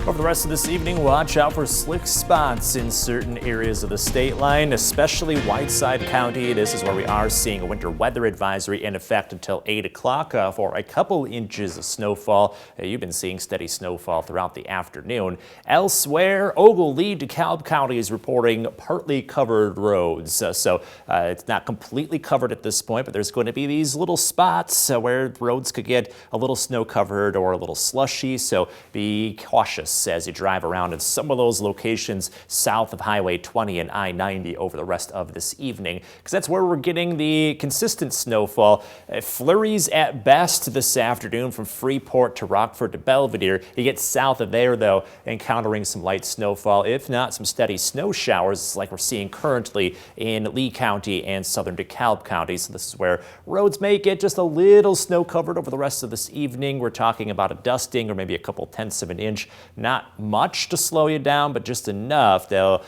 Over the rest of this evening, watch out for slick spots in certain areas of the state line, especially Whiteside County. This is where we are seeing a winter weather advisory in effect until 8 o'clock for a couple inches of snowfall. You've been seeing steady snowfall throughout the afternoon. Elsewhere, Ogilvie, DeKalb County is reporting partly covered roads. It's not completely covered at this point, but there's going to be these little spots where roads could get a little snow covered or a little slushy, so be cautious as you drive around in some of those locations south of Highway 20 and I-90 over the rest of this evening, because that's where we're getting the consistent snowfall. Flurries at best this afternoon from Freeport to Rockford to Belvedere. You get south of there, though, encountering some light snowfall, if not some steady snow showers like we're seeing currently in Lee County and southern DeKalb County. So this is where roads may get just a little snow covered over the rest of this evening. We're talking about a dusting or maybe a couple tenths of an inch. Not much to slow you down, but just enough. The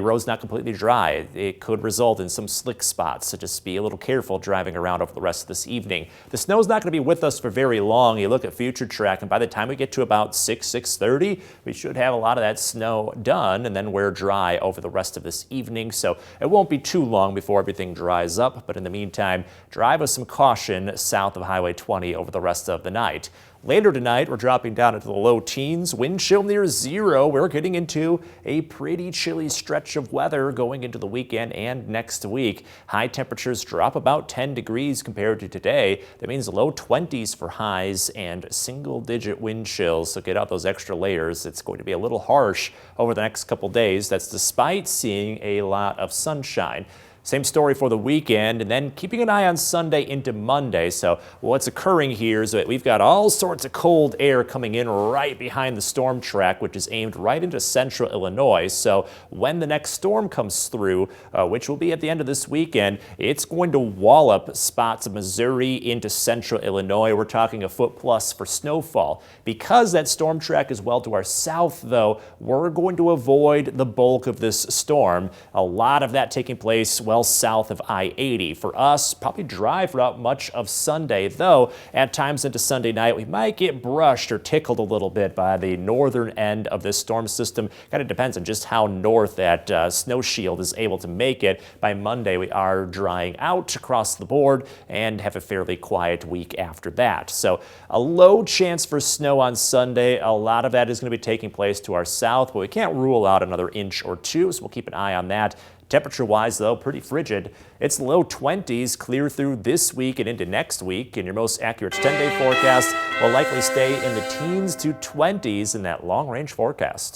road's not completely dry. It could result in some slick spots, so just be a little careful driving around over the rest of this evening. The snow's not going to be with us for very long. You look at future track, and by the time we get to about 6:30, we should have a lot of that snow done, and then we're dry over the rest of this evening. So it won't be too long before everything dries up, but in the meantime, drive with some caution south of Highway 20 over the rest of the night. Later tonight, we're dropping down into the low teens, wind chill near 0. We're getting into a pretty chilly stretch of weather going into the weekend and next week. High temperatures drop about 10 degrees compared to today. That means low 20s for highs and single-digit wind chills, so get out those extra layers. It's going to be a little harsh over the next couple days. That's despite seeing a lot of sunshine. Same story for the weekend, and then keeping an eye on Sunday into Monday. So what's occurring here is that we've got all sorts of cold air coming in right behind the storm track, which is aimed right into central Illinois. So when the next storm comes through, which will be at the end of this weekend, it's going to wallop spots of Missouri into central Illinois. We're talking a foot plus for snowfall. Because that storm track is well to our south, though, we're going to avoid the bulk of this storm. A lot of that taking place well south of I-80. For us, probably dry throughout much of Sunday, though at times into Sunday night we might get brushed or tickled a little bit by the northern end of this storm system. Kind of depends on just how north that snow shield is able to make it. By Monday, we are drying out across the board and have a fairly quiet week after that. So a low chance for snow on Sunday. A lot of that is going to be taking place to our south, but we can't rule out another inch or two, so we'll keep an eye on that. Temperature-wise, though, pretty frigid. It's low 20s clear through this week and into next week, and your most accurate 10-day forecast will likely stay in the teens to 20s in that long-range forecast.